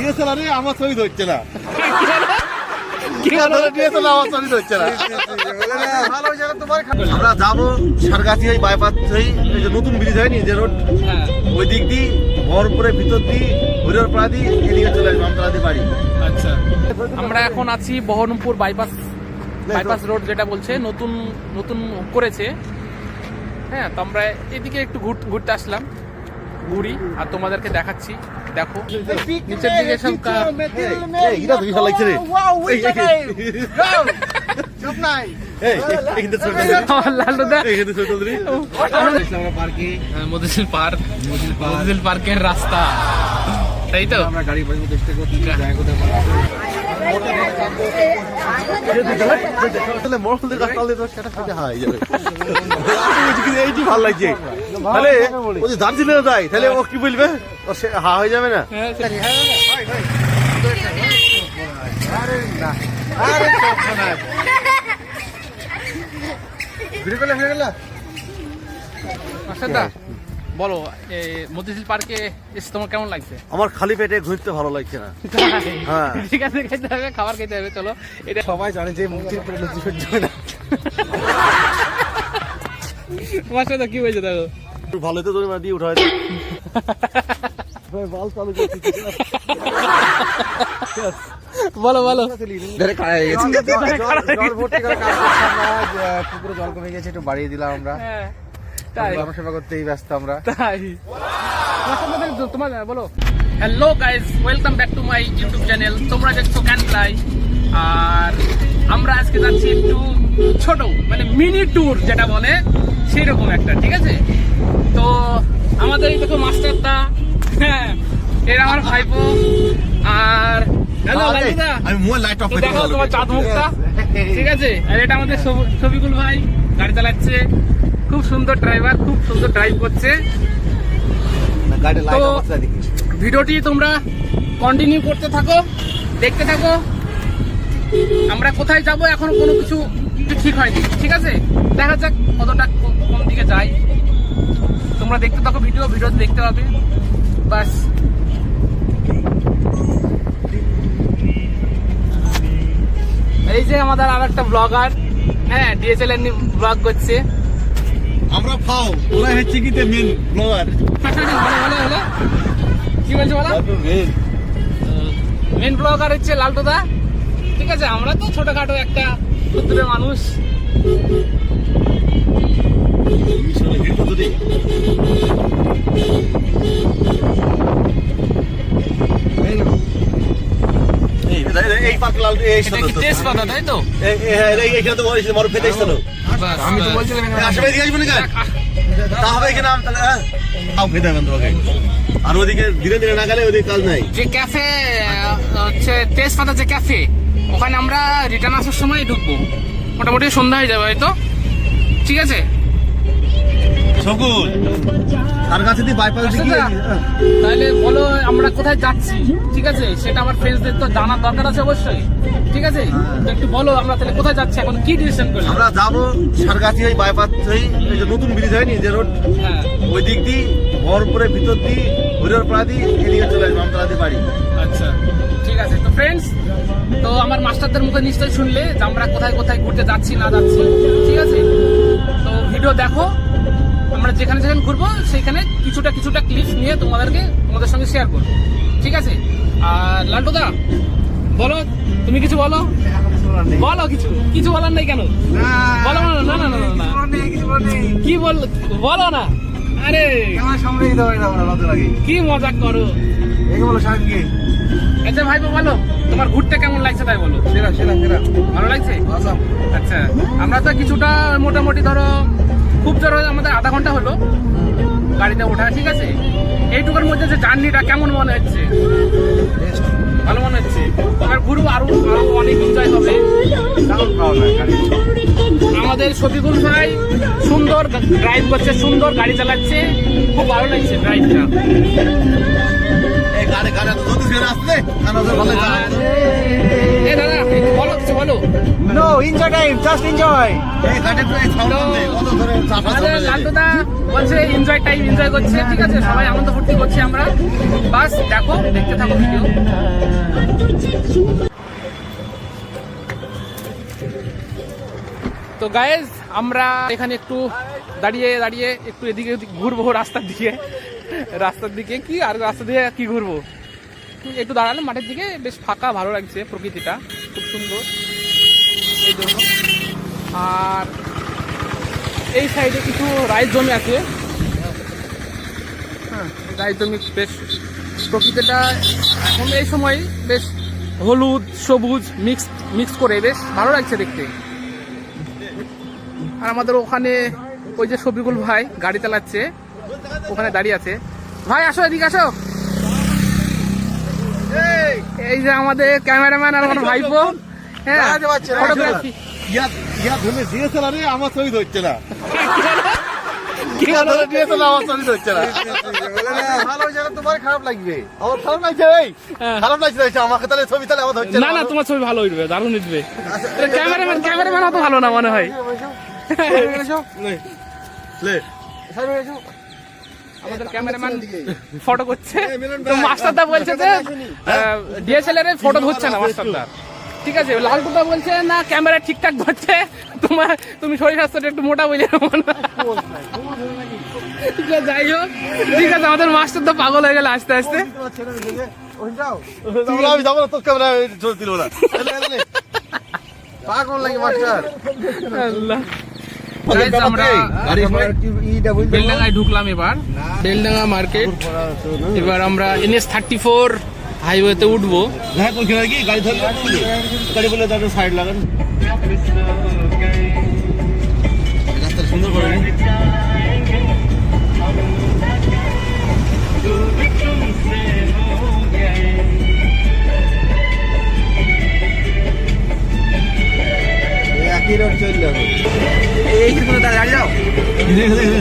DSLR আমার ছবি ধরছে না, আমরা যাবো সারগাছি বাইপাস হয়ে এই যে নতুন ব্রিজ হয়নি যে রোড, ওই দিক দিয়ে বহরমপুরের ভিতর দিয়ে হরিহর পাড়া দিয়ে এদিকে চলে আসবো আমতলাদি বাড়ি। আচ্ছা, আমরা এখন আছি বহরমপুর বাইপাস রোড, যেটা বলছে নতুন নতুন করেছে। হ্যাঁ, তো আমরা এদিকে একটু ঘুরতে আসলাম, ঘুরি আর তোমাদেরকে দেখাচ্ছি। দেখো নিচের দিকে সব লাগছে রে, মতিঝিল পার্কের রাস্তা, তাই তো? আমরা গাড়ি বাজানোর চেষ্টা করছি, ভালো লাগছে। তাহলে দার্জিলিং যাই, তাহলে ও কি বলবে, হা হয়ে যাবে না? বলো, মতিঝিল পার্কে এসে তোমার কেমন লাগছে? আমার খালি পেটে ঘুরতে ভালো লাগছে না। হ্যাঁ, ঠিক আছে, খেতে হবে, খাবার খেতে হবে। চলো, এটা সবাই জানে যে মুক্তির পেটে লুচি সহ্য হয় না। তোমার সাথে কি হয়েছে দেখো? ভালো তো তোর দিয়ে উঠাই বলো বলো। পুকুরে জল কমে গেছে, একটু বাড়িয়ে দিলাম আমরা, সেবা করতেই ব্যস্ত আমরা। তাই তোমার বলো। Hello guys, welcome back to my YouTube channel. তোমরা দেখছো ক্যান ফ্লাই, আর আমরা আজকে যাচ্ছি একটু ছোট, মানে মিনি ট্যুর যেটা বলে সেইরকম একটা, ঠিক আছে? তো আমাদের এই দেখো মাস্টারদা, হ্যাঁ এর আমার ভাইপো, আর হ্যালো লাইটুদা, আমি মোবাইল লাইট অফ করে দেখো তোমার চাঁদ মুখটা, ঠিক আছে? আর এটা আমাদের শফিকুল ভাই, গাড়ি চালাচ্ছে, খুব সুন্দর ড্রাইভার, খুব সুন্দর ড্রাইভ করছে। তো ভিডিওটি তোমরা কন্টিনিউ করতে থাকো, দেখতে থাকো। আমরা কোথায় যাব এখন কোনো কিছু ঠিক হয়নি, ঠিক আছে? দেখা যাক কতটা কোন দিকে যাই। তোমরা দেখতে থাকো, ভিডিও দেখতে পাবে, বাস। এই যে আমাদের আর একটা ব্লগার, হ্যাঁ ডিএসএলআর নিয়ে ব্লগ করছে। আমরা ফাও, ওরা হচ্ছে কি মেন ব্লগার। হলো কি বলছো বলো? মেন ব্লগার হচ্ছে লালটুদা, ঠিক আছে? আমরা তো ছোটখাটো একটা ক্ষুদ্র মানুষ। এই পার্ক লাল তেজপাতা, তাই তো? এইখানে তো মরফ খেতে এসেছিল। আমি তো বলছিলাম আসবে এদিকে আসবে না, তা হবে এখানে আম তাহলে খাও খেতে হবে তোমাকে। আর ওদিকে ধীরে ধীরে না গেলে ওদিকে কাজ নাই। যে ক্যাফে হচ্ছে তেজপাতা, যে ক্যাফে, ওখানে আমরা রিটার্ন আসার সময় ঢুকবো, মোটামুটি সন্ধ্যা হয়ে যাবে হয়তো, ঠিক আছে? শকুন তার কাছে দিয়ে বাইপাস দিকে, তাহলে বলো আমরা কোথায় যাচ্ছি, ঠিক আছে? সেটা আমার ফ্রেন্ডসদের তো জানার দরকার আছে অবশ্যই, ঠিক আছে? তো একটু বলো আমরা তাহলে কোথায় যাচ্ছি, এখন কি ডিসিশন করলাম? আমরা যাবো সারগাছি হয়ে বাইপাস হয়ে এই যে নতুন ব্রিজ হয়নি যে রোড, হ্যাঁ ওই দিক দিয়ে বহরমপুরের ভিতর দিয়ে হরিহর পাড়া দিয়ে এদিকে চলে আসবো আমতলাদি বাড়ি। আচ্ছা, ঠিক আছে। তো ফ্রেন্ডস, তো আমার মাস্টারদের মুখে নিশ্চয়ই শুনলে যে আমরা কোথায় কোথায় ঘুরতে যাচ্ছি না যাচ্ছি, ঠিক আছে? তো ভিডিও দেখো, আমরা যেখানে যেখানে ঘুরবো সেইখানে কিছুটা ক্লিপস নিয়ে তোমাদের সঙ্গে শেয়ার করবো, ঠিক আছে? আর লালটুদা বলো, তুমি কিছু বলো, বলো কিছু বলার নেই কেন? বলো না, না না না না, কি বলো না, আরে কি মজা করো। আচ্ছা ভাইপো বলো, তোমার ঘুরতে কেমন লাগছে তাই বলো। ভালো লাগছে? আচ্ছা, আমরা তো কিছুটা মোটামুটি ধরো খুব জোর আমাদের আধা ঘন্টা হলো গাড়িতে ওঠা, ঠিক আছে? এইটুকুর মধ্যে যে জার্নিটা কেমন মনে হচ্ছে? ভালো মনে হচ্ছে। এবার ঘুরবো, আরো অনেক এনজয় হবে। আমাদের শফিকুল ভাই সুন্দর ড্রাইভ করছে, সুন্দর গাড়ি চালাচ্ছে, খুব ভালো লাগছে ড্রাইভটা। বলো কিছু বলো। No, enjoy time, just enjoy. লালটুদা বলছে এনজয় টাইম, এনজয় করছে, ঠিক আছে? সবাই আনন্দ ফুর্তি করছি আমরা, বাস দেখো, দেখতে থাকো ভিডিও। গাইজ আমরা এখানে একটু দাঁড়িয়ে দাঁড়িয়ে একটু এদিকে ঘুরবো রাস্তার দিকে কি আর রাস্তা দিয়ে কি ঘুরবো, একটু দাঁড়ালাম মাঠের দিকে, বেশ ফাঁকা, ভালো লাগছে, প্রকৃতিটা খুব সুন্দর এই জন্য। আর এই সাইডে কিছু রাইস জমি আছে, হ্যাঁ রাইস জমি, বেশ প্রকৃতিটা এখন এই সময় বেশ হলুদ সবুজ মিক্স করে বেশ ভালো লাগছে দেখতে। আর আমাদের ওখানে ওই যে শফিকুল ভাই গাড়ি চালাচ্ছে, ওখানে দাঁড়িয়ে আছে। ভাই আসো, এদিকে আসো। এই যে আমাদের ক্যামেরাম্যান আর আমার ভাইপো, হ্যাঁ ফটোগ্রাফি। আমার ছবি ধরছে না, কি হলো? আমার ছবি ধরছে না। ভালো জায়গা তোমার খারাপ লাগবে, আমার খারাপ লাগছে, এই খারাপ লাগছে আমাকে, তাহলে ছবি তাহলে আমার ধরছে না না, তোমার ছবি ভালো উঠবে, দারুণ উঠবে। ক্যামেরাম্যান অত ভালো না মনে হয়। আমাদের ক্যামেরাম্যান ফটো করছে, তো মাস্টারদা বলছে যে ডিএসএলআর এর ফটো ধরছে না মাস্টারদা, ঠিক আছে। লালটুদা বলছে না ক্যামেরা ঠিকঠাক ধরছে, তুমি শরীর স্বাস্থ্যটা একটু মোটা বলে। যাই হোক, ঠিক আছে, আমাদের মাস্টারদা পাগল হয়ে গেল আস্তে আস্তে। আমি যাবো না, তোর ক্যামেরা দিল না, পাগল লাগে মাস্টার। আল্লাহ, আমরা বেলডাঙ্গায় ঢুকলাম এবার, বেলডাঙ্গা মার্কেট। এবার আমরা NH-34 হাইওয়েতে উঠবো। হ্যাঁ ওইখানে কি গাড়ি ধরলে গাড়ি বলে তাদের সাইড লাগান, রাস্তা সুন্দর করে। একই রোড চললে হবে, এইখানে দাঁড়িয়ে যাও,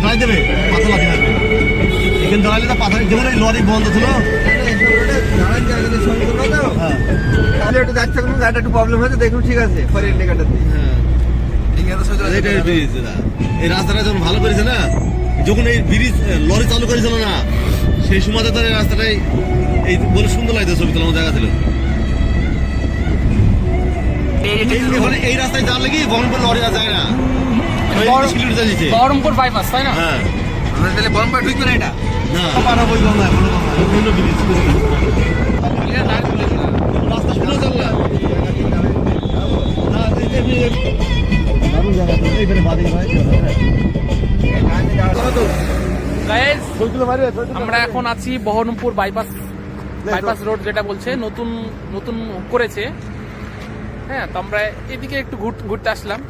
দাঁড়িয়ে দেবে পাথর লাগবে, এখানে দাঁড়ালে তো পাথর যেমন লরি বন্ধ ছিল, তাহলে একটু যাচ্ছে কোনো গাড়িটা একটু প্রবলেম হয়েছে, দেখুন ঠিক আছে পরে ইন্ডিকেটার দিই। এই রাস্তাটা যখন ভালো করেছে না, যখন এই ব্রিজ লরি চালু করেছিল না, সেই সময়তে তার এই রাস্তাটাই এই বলে সুন্দর লাগছে, ছবি তোলার জায়গা ছিল। এই রাস্তায় যাওয়ার কি বহরমপুর লরি যায় না, বহরমপুর বাইপাস, তাই না? হ্যাঁ, তাহলে বহরমপুর ঢুকবে না এটা না রাস্তা শুনে চল না, আমরা এখন আছি বহরমপুর বাইপাস রোড, যেটা বলছে নতুন করেছে। হ্যাঁ, তো আমরা এদিকে একটু ঘুরতে আসলাম,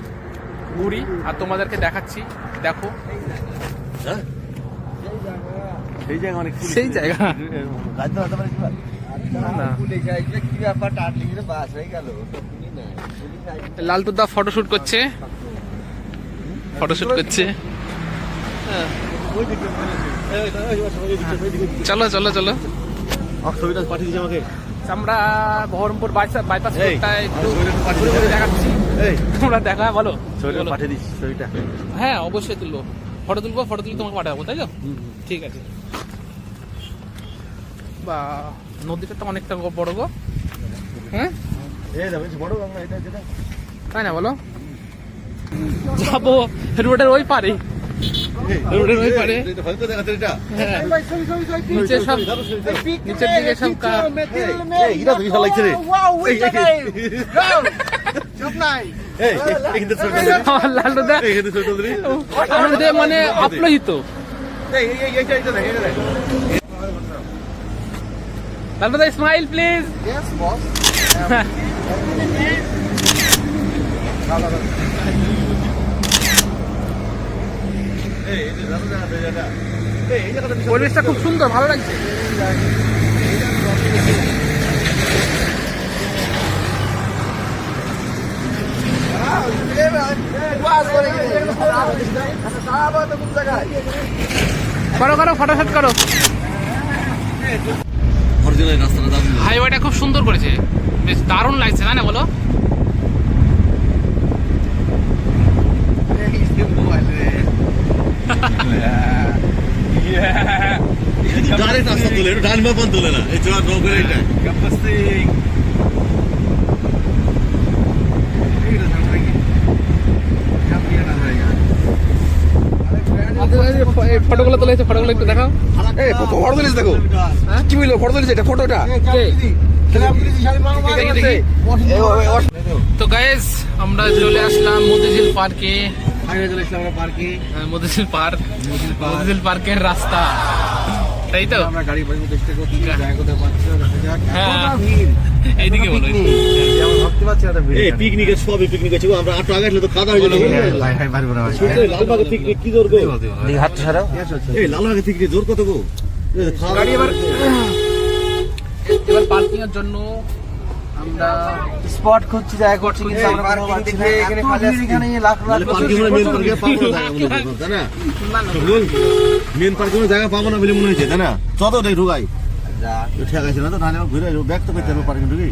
ঘুরি আর তোমাদেরকে দেখাচ্ছি, দেখো সেই জায়গা। লালটুদা ফটোশুট করছে। চলো ছবিটা পাঠিয়ে দিচ্ছি আমাকে, আমরা বহরমপুর বাইপাস রোডটা একটু ঘুরে ঘুরে দেখাচ্ছি, তোমরা দেখা বলো। ছবিটা পাঠিয়ে দিচ্ছি ছবিটা। হ্যাঁ অবশ্যই তুলবো, ফটো তুলে তোমাকে পাঠাবো, তাই তো? ঠিক আছে। বা নদীটা তো অনেকটা বড় গো, হ্যাঁ তাই না বলো? যাবো রোডের ওই পারে, হ্যাঁ নিচের দিকে সব লালটুদা মানে আপ্লহিত। লালটুদা স্মাইল প্লিজ। পরিবেশটা খুব সুন্দর, ভালো লাগছে। করো ফটোশুট করো। হাইওয়েটা খুব সুন্দর করেছে, বেশ দারুণ লাগছে, তাই না বলো? ডাইরেক্ট রাস্তা তোলে, ডান বাপন তোলে না, এই চোরা নৌকের এইটা ফটোগুলো তুলেছে, ফটোগুলো একটু দেখাও। এই ফটো তুলিস দেখো, কি বললো ফটো তুলিস, এটা ফটোটা তো গাইস আমরা চলে আসলাম মতিঝিল পার্কে। মতিঝিল পার্ক, মতিঝিল পার্কের রাস্তা, তাই তো? আমরা গাড়ি পার্কিং চেষ্টা করছি, জায়গা কোথায় পাচ্ছি না, দেখা যাক। হ্যাঁ, ভিড় এইদিকে বলো। যেমন ভাবতে পারছি না ভিড়। এই পিকনিকের সবই পিকনিক আছে, আমরা আটো আগে আসলে তো কাদা হয়ে যেত। লালবাগে পিকনিক কি জোর গো? হাতটা ছাড়াও। এই লালবাগে পিকনিক জোর কত গো? গাড়ি এবার পার্কিং এর জন্য আমরা স্পট খুঁজছি, জায়গা করছি, কিন্তু আমরা কোনো পাচ্ছি না। এখানে খালি আছে, এখানে লাখ লাখ পার্কিং এর মেন পার্কিং পাবো না জায়গা মনে তাই না? বল মেন পার্কিং এর জায়গা পাবো না বলে মনে হচ্ছে তাই না? চত দেখ ঢুকাই যা ঠিক আছে না, তো নাহলে ঘুরে ব্যাক তো করতে হবে পার্কিং ঢুকি।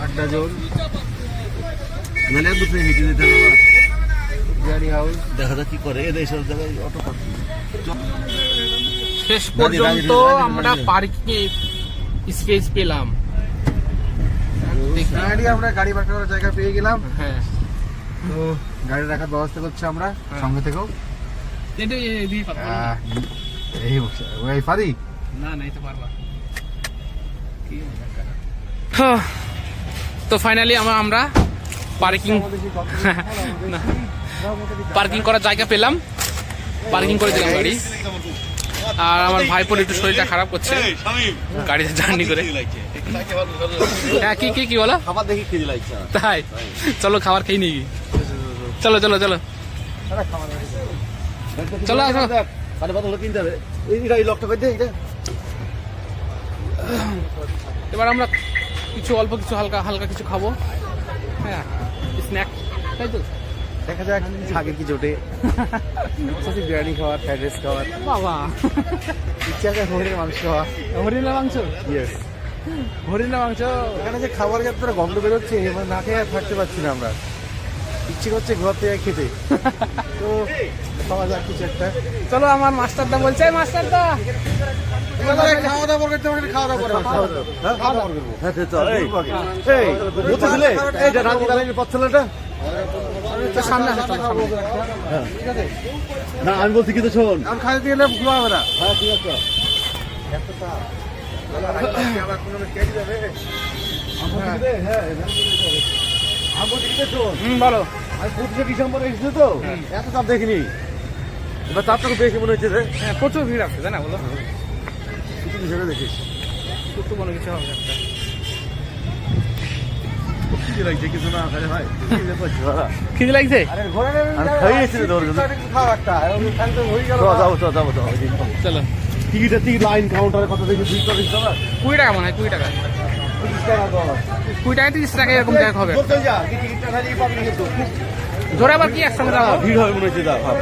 আড্ডা জোন, নাহলে এক দুটো হেঁটে যেতে হবে। বিরিয়ানি হাউস। দেখা যাক কি করে এদের সব জায়গায় অটো পার্কিং। শেষ পর্যন্ত আমরা পার্কিং স্পেস পেলাম। গাড়ি আমরা গাড়ি পার্ক করার জায়গা পেয়ে গেলাম। হ্যাঁ, তো গাড়ি রাখার ব্যবস্থা করছি আমরা সঙ্গে থেকেও। এই ওই পারি না না, এটা পারবা। তো ফাইনালি আমরা পার্কিং করার জায়গা পেলাম, পার্কিং করে দিলাম গাড়ি। আর আমার ভাইপোর একটু শরীরটা খারাপ করছে গাড়িতে জার্নি করে। হ্যাঁ, কি কি কি বলো? খাবার দেখি খেয়ে লাগছে। তাই চলো খাবার খেয়ে নিই। চলো চলো চলো চলো আসো। কানে পাতা হলো কিনতে হবে। এই লকটা করে দে এটা। এবার আমরা কিছু অল্প কিছু হালকা হালকা কিছু খাবো। হ্যাঁ, স্ন্যাক, তাই তো? দেখা যাক আগে কি জোটে। বিরিয়ানি খাওয়ার, ফ্রাইড রাইস খাওয়ার, বাবা ইচ্ছা আছে হরিণের মাংস খাওয়া। হরিণা মাংস, ইয়েস। হরিণা মাংস। এখানে যে খাবার যাত্রা গন্ধ বেরোচ্ছে, এবার না খেয়ে আর থাকতে পারছি না আমরা। ইচ্ছে করছে ঘর থেকে খেতে। তো খাওয়া যাক কিছু একটা। চলো, আমার মাস্টারদা বলছে, মাস্টারদা খাওয়া দাওয়া করতে হবে, খাওয়া দাওয়া করবো। খাওয়া দাওয়া করবো। হ্যাঁ চল। এই বলতে ছিলে এইটা রাতে দাঁড়িয়ে পাচ্ছিল না। তো সামনে আসো, চলো সামনে। ঠিক আছে, না আমি বলছি কিন্তু শোন। এখন খাইতে দিয়ে গেলে ঘুরো হবে না। হ্যাঁ ঠিক আছে। বলো। আমি 25শে ডিসেম্বরে এসেছি তো, এত চাপ দেখিনি। এবার চাপটা খুব বেশি মনে হচ্ছে রে। হ্যাঁ, প্রচুর ভিড় আছে, তাই না? বলো, কিছু হিসেবে দেখিস। একটু মনে কিছু হবে একটা। কি লাগছে কিছু না খালি ভাই। খিদে লাগছে? আরে ঘোরা আর খাইয়েছি রে দৌড়। খাওয়া একটা, খালি তো হয়ে গেল। যাবো। চলো। টিকিট লাইন কাউন্টারে কত দেখি 20 টাকা। 20 টাকা মনে হয়, 20 টাকা। 30 টাকা দাও। 20 টাকা 30 টাকা এরকম জায়গা হবে। চল যা, কি টিকিটটা খালি পাবি না কিন্তু। ধরে আবার কি একসঙ্গে যাবো? ভিড় হয় মনে হচ্ছে যা ভাব।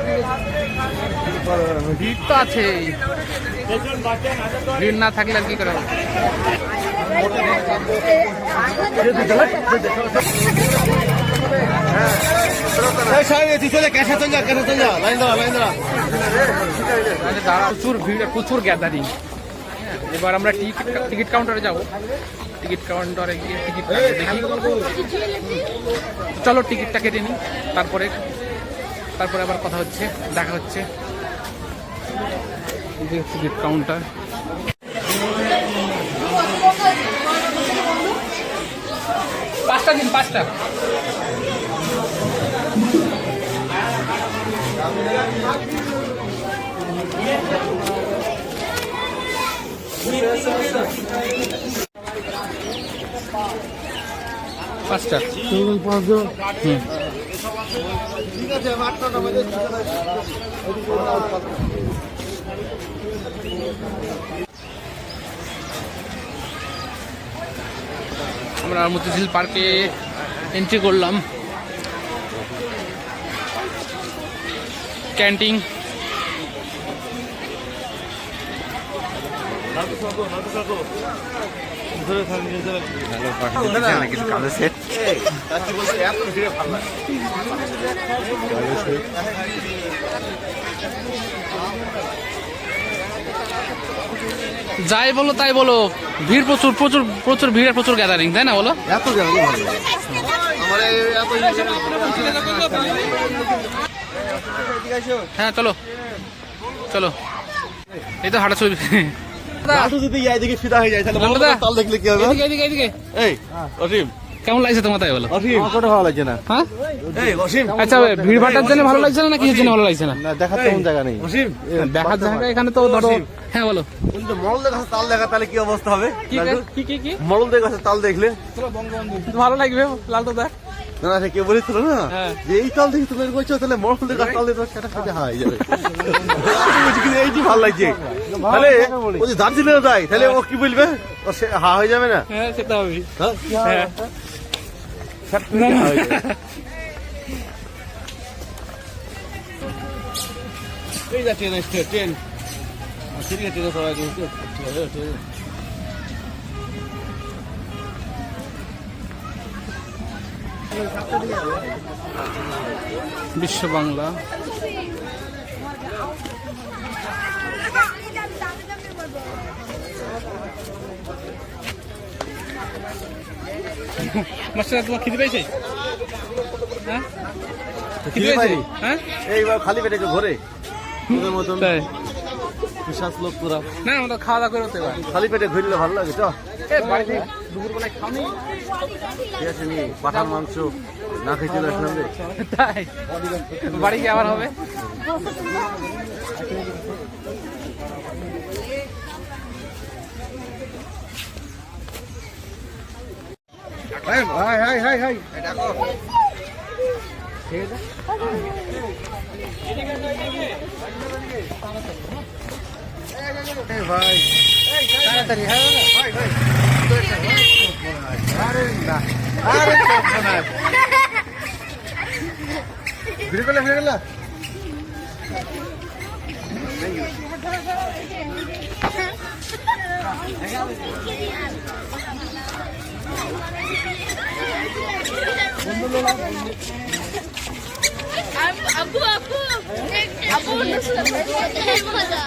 ভিড় তো আছে, ভিড় না থাকলে আর কি করে হবে? প্রচুর ভিড়, প্রচুর গ্যাদারিং। এবার আমরা টিকিট কাউন্টারে যাবো। টিকিট কাউন্টারে গিয়ে টিকিট দেখি। চলো টিকিটটা কেটে নিই, তারপরে আবার কথা হচ্ছে, দেখা হচ্ছে। Ticket counter. পাঁচটা দিন, 5টা। পাঁচটা। আমরা মতিঝিল পার্কে এন্ট্রি করলাম। ক্যান্টিন। কিছু কালো সেট। যাই বলো তাই বলো, ভিড় প্রচুর প্রচুর প্রচুর ভিড়, প্রচুর গ্যাদারিং, তাই না? বলো, এত জায়গা ভালো। আমার এত হ্যাঁ চলো চলো, এই তো হাঁটা চলবে। লালটু যদি এইদিকে ফিদা হয়ে যায় তাহলে লালটু বড় দা, তাল দেখলে কি হবে? এদিকে এদিকে এদিকে। এই অসীম, কেমন লাগছে তোমার তাই বলো? অসীম কোটা ভালো লাগছে না। হ্যাঁ এই অসীম, আচ্ছা, ভিড় ভাটার জন্য ভালো লাগছে না, না কিসের জন্য ভালো লাগছে না? না দেখার তেমন জায়গা নেই। অসীম দেখার জায়গা এখানে তো ধরো। হ্যাঁ বলো। কিন্তু মরলদের কাছে তাল দেখা তাহলে কি অবস্থা হবে? কি কি কি কি মরলদের কাছে তাল দেখলে ভালো লাগবে লালটু দা? না সে কেউ বলেছিল না হ্যাঁ। যে এই তাল দেখি তুমি করছো তাহলে মরলদের কাছে তাল দেখে সেটা খেতে হাই যাবে। এইটি ভালো লাগছে। তাহলে ও যদি দার্জিলিং যায় তাহলে ও কি বলবে? ও সে হা হয়ে যাবে না? হ্যাঁ সেটা হবে। হ্যাঁ? হ্যাঁ। না, না, এই যা ট্রেন আসছে, ট্রেন সিরিয়া ট্রেনে সবাই বিশ্ব বাংলা মাস্টার, তোমার খিদে পেয়েছে? হ্যাঁ খিদে পেয়েছে? হ্যাঁ এইবার খালি পেটে ঘরে তোদের মতন তাই বিশ্বাস লোক তোরা না, আমরা খাওয়া দাওয়া করে হতে পারি। খালি পেটে ঘুরলে ভালো লাগে। চ বাড়িতে দুপুরবেলায় খাওনি? ঠিক আছে নিয়ে পাঠার মাংস না খেয়ে চলে আসলাম রে। তাই বাড়ি গিয়ে আবার হবে। হাই হাই হাই হাই ভাই তাড়াতাড়ি হ্যাঁ ভাই ভাই আরে না আরে না ভিড় করলে ভিড় করলে আপু আপু আপু মজা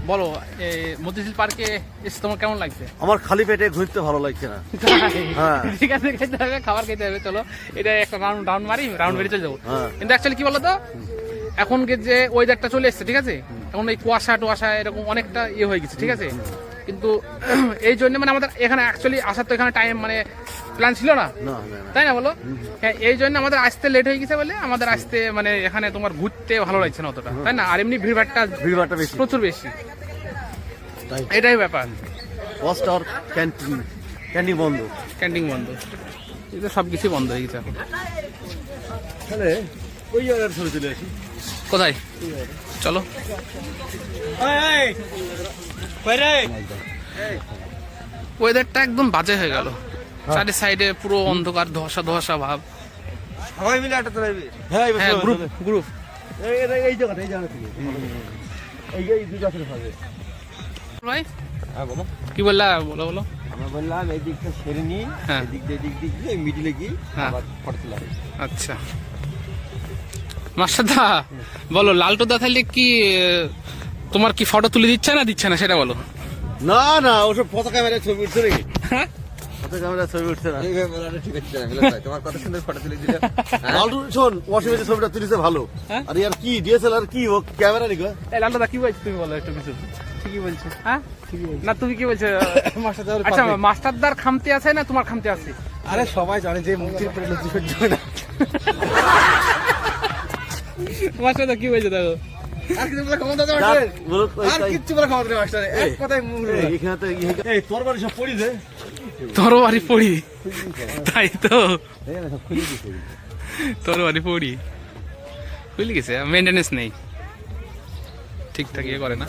বলো, মতিঝিল পার্কে এসে তোমার কেমন লাগছে? আমার খালি পেটে ঘুরতে ভালো লাগছে না। হ্যাঁ। ঠিক আছে, খেতে হবে, খাবার খেতে হবে। চলো এটা একটা রাউন্ড মারি, রাউন্ড বেরিয়ে চলে যাবো। হ্যাঁ। কিন্তু অ্যাকচুয়ালি কি বলতো, এখন যে ওয়েদারটা চলে এসছে, ঠিক আছে, এখন এই কুয়াশা টুয়াশা এরকম অনেকটা ইয়ে হয়ে গেছে, ঠিক আছে। কিন্তু এই জন্য মানে আমাদের এখানে অ্যাকচুয়ালি আসার তো এখানে টাইম মানে প্ল্যান ছিল না, তাই না বলো? হ্যাঁ, এই জন্য আমাদের আসতে লেট হয়ে গেছে বলে আমাদের আসতে মানে এখানে তোমার ঘুরতে ভালো লাগছে না অতটা, তাই না? আর এমনি ভিড়ভাড়টা বেশি প্রচুর বেশি, এটাই ব্যাপার। ওয়াস্টার ক্যান্টিন বন্ধ, ক্যান্টিন বন্ধ, এটা সব কিছুই বন্ধ হয়ে গেছে এখন। তাহলে ওই জায়গায় ছবি চলে আসি। কোথায়? চলো। ওয়েদারটা একদম বাজে হয়ে গেল, চারি সাইডে পুরো অন্ধকার, ধোঁয়াশা ধোঁয়াশা ভাব। সবাই মিলে একটা চলে হ্যাঁ গ্রুপ গ্রুপ এই জায়গাটা থেকে এই দুই গাছের ভাবে। ভাই হ্যাঁ বলো কি বললা? বলো বলো। আমরা বললাম এই দিকটা সেরে নিই, হ্যাঁ। এই দিক দিয়ে এই মিডিলে গিয়ে হ্যাঁ। আবার ফটো তোলা হবে। আচ্ছা মাস্টারদা, বলো লালটুদা তাহলে কি তোমার কি ফটো তুলে দিচ্ছে না দিচ্ছে না সেটা বলো। না না ওসব ফটো ক্যামেরায় ছবি উঠছে নাকি? হ্যাঁ? ফটো ক্যামেরায় ছবি উঠছে না। ঠিক আছে তোমার কত সুন্দর ফটো তুলে দিলে। লালটু শোন, ওয়াশিমের ছবিটা তুলিছে ভালো। হ্যাঁ? আর ইয়ার কি ডিএসএলআর কি ও ক্যামেরা নাকি? এই লালটুদা কি বলছো তুমি বলো একটু কিছু। ঠিকই বলছো। হ্যাঁ না তুমি কি বলছো? আচ্ছা মাস্টারদার খামতি আছে না তোমার খামতি আছে? আরে সবাই জানে যে মুক্তির পরে লজ্জা সহ্য হয় না। মাস্টারদা কি বলছো দেখো। আর কিছু বলে ক্ষমতা দেওয়া যাক, বলো তো আর তাই। কিচ্ছু বলে ক্ষমতা নেই মাস্টার, এক কথায় মুখ এই, এখানে তো এই তোর বাড়ি সব পড়ি দে। তোর বাড়ি পড়ি, তাই তো তোর বাড়ি পড়ি খুলে গেছে, মেনটেনেন্স নেই, ঠিকঠাক ইয়ে করে না।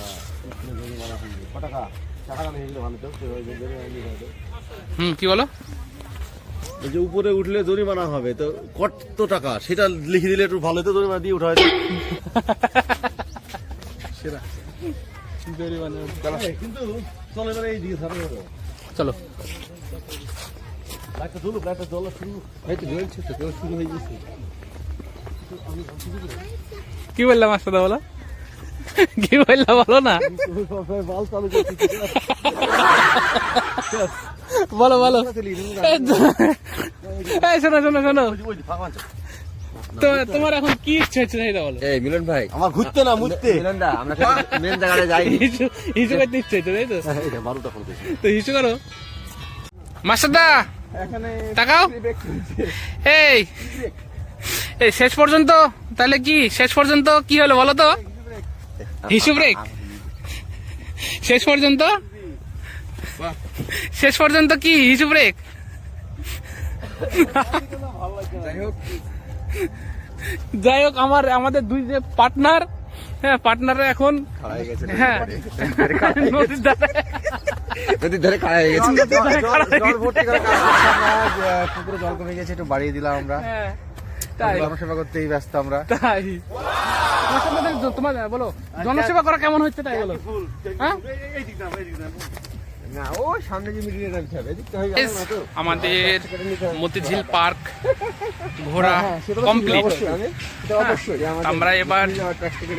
কি বলো? এই যে উপরে উঠলে জরিমানা হবে, তো কত টাকা সেটা লিখে দিলে একটু ভালো তো, জরিমানা দিয়ে উঠা হয়। কিন্তু চলো এবারে এই দিকে ছাড়া হবে। চলো একটা চলুক, একটা জল শুরু এই তো জ্বলছে তো, কেউ শুরু হয়ে গেছে। কি বললাম মাস্টারদা বলো? কি বললা বলো না, বাল চালু করছি বলো বলো। এই শোনো শোনো শোনো, তোমার এখন কি ইচ্ছা হচ্ছে সেটা বলো। এই মিলন ভাই, আমার ঘুরতে না মুততে মিলন দা, আমরা মেন জায়গায় যাই। হিসু করতে ইচ্ছে হচ্ছে তাই তো? এটা 12টা ফোন করছি তো হিসু করো। মাস্টার দা এখানে তাকাও। এই এই শেষ পর্যন্ত তাহলে কি, শেষ পর্যন্ত কি হলো বলো তো? হিসু ব্রেক শেষ পর্যন্ত, শেষ পর্যন্ত কি হিসু ব্রেক? যাই হোক, আমাদের দুই যে পার্টনার, হ্যাঁ পার্টনাররা এখন হারাই গেছে হ্যাঁ নদীর ধারে নদীর ধারে খাড়া হয়ে গেছে। জল ভর্তি করে কাজ করছি আমরা, পুকুরে জল কমে গেছে, একটু বাড়িয়ে দিলাম আমরা। হ্যাঁ, তাই জনসেবা করতেই ব্যস্ত আমরা। তাই তোমার বলো জনসেবা করা কেমন হচ্ছে তাই বলো। হ্যাঁ না ও সামনে যে মিডিয়ে রাখতে হবে, এদিকটা হয়ে গেল না তো। আমাদের মতিঝিল পার্ক ঘোরা কমপ্লিট। এটা অবশ্যই আমরা এবার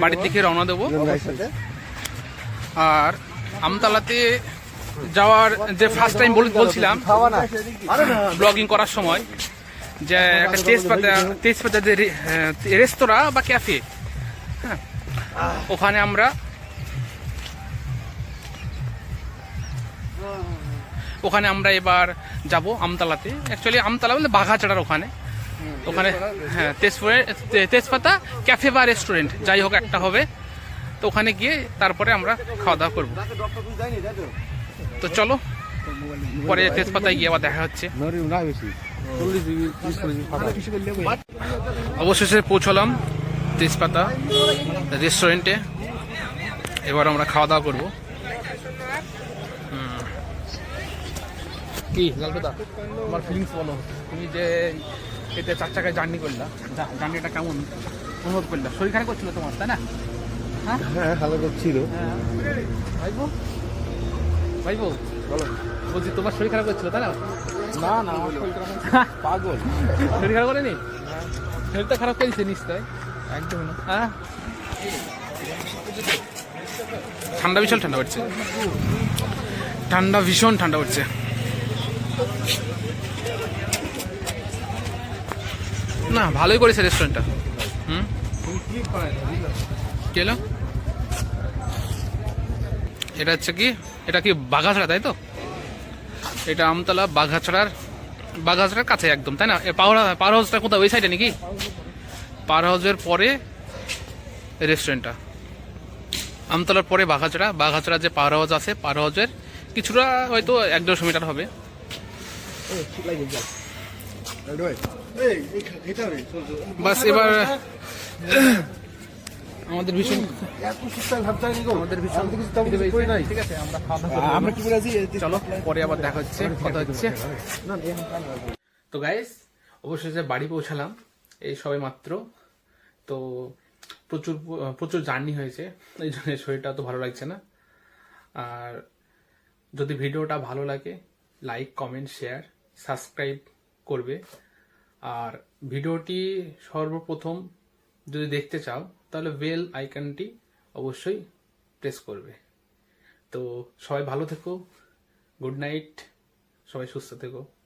বাড়ির দিকে রওনা দেবো। আর আমতলাতে যাওয়ার যে ফার্স্ট টাইম বলছিলাম খাওয়া না ব্লগিং করার সময়, যে একটা তেজপাতা যে রেস্তোরাঁ বা ক্যাফে, হ্যাঁ ওখানে আমরা এবার যাব আমতলাতে। অ্যাকচুয়ালি আমতলা বলতে বাঘাচড়ার ওখানে, হ্যাঁ তেজপাতা ক্যাফে বা রেস্টুরেন্ট যাই হোক একটা হবে। তো ওখানে গিয়ে তারপরে আমরা খাওয়া দাওয়া করবো। তো চলো পরে তেজপাতায় গিয়ে আবার দেখা হচ্ছে। না বেশি 40 অবশেষে পৌঁছলাম তেজপাতা রেস্টুরেন্টে। এবার আমরা খাওয়া দাওয়া করবো। কি লালটুদা তোমার ফিলিংস বলো, তুমি যে এতে 4 চাকায় জার্নি করলা, জার্নিটা কেমন অনুভব করলা? শরীর খারাপ করছিল তোমার তাই না? হ্যাঁ ভালো করছিল। ভাইবো ভাইবো বলো, বলছি তোমার শরীর খারাপ করছিল তাই না? না না আমার শরীর খারাপ পাগল। শরীর খারাপ করেনি? শরীরটা খারাপ করেছে নিশ্চয়। একদম না। হ্যাঁ ঠান্ডা ভীষণ ঠান্ডা পড়ছে, ঠান্ডা ভীষণ ঠান্ডা পড়ছে। না ভালোই করেছে রেস্টুরেন্টটা। কি হলো? এটা হচ্ছে কি, এটা কি বাঘাছড়া তাই তো? এটা আমতলা বাঘাছড়ার কাছে একদম তাই না? পাওয়ার হাউসটা কোথায়, ওই সাইডে নাকি? পাওয়ার হাউসের পরে রেস্টুরেন্টটা, আমতলার পরে বাঘাছড়া যে পাওয়ার হাউস আছে, পাওয়ার হাউসের কিছুটা হয়তো 1-150 মিটার হবে। বাস এবার আমাদের ভীষণ ঠিক আছে, আমরা কি বলেছি, চলো পরে আবার দেখা হচ্ছে, কথা হচ্ছে। তো গাইস অবশেষে বাড়ি পৌঁছালাম এই সবে মাত্র। তো প্রচুর জার্নি হয়েছে, এই জন্য শরীরটা তো ভালো লাগছে না। আর যদি ভিডিওটা ভালো লাগে লাইক কমেন্ট শেয়ার সাবস্ক্রাইব করবে। আর ভিডিওটি সর্বপ্রথম যদি দেখতে চাও তাহলে বেল আইকনটি অবশ্যই প্রেস করবে। তো সবাই ভালো থেকো, গুড নাইট, সবাই সুস্থ থেকো।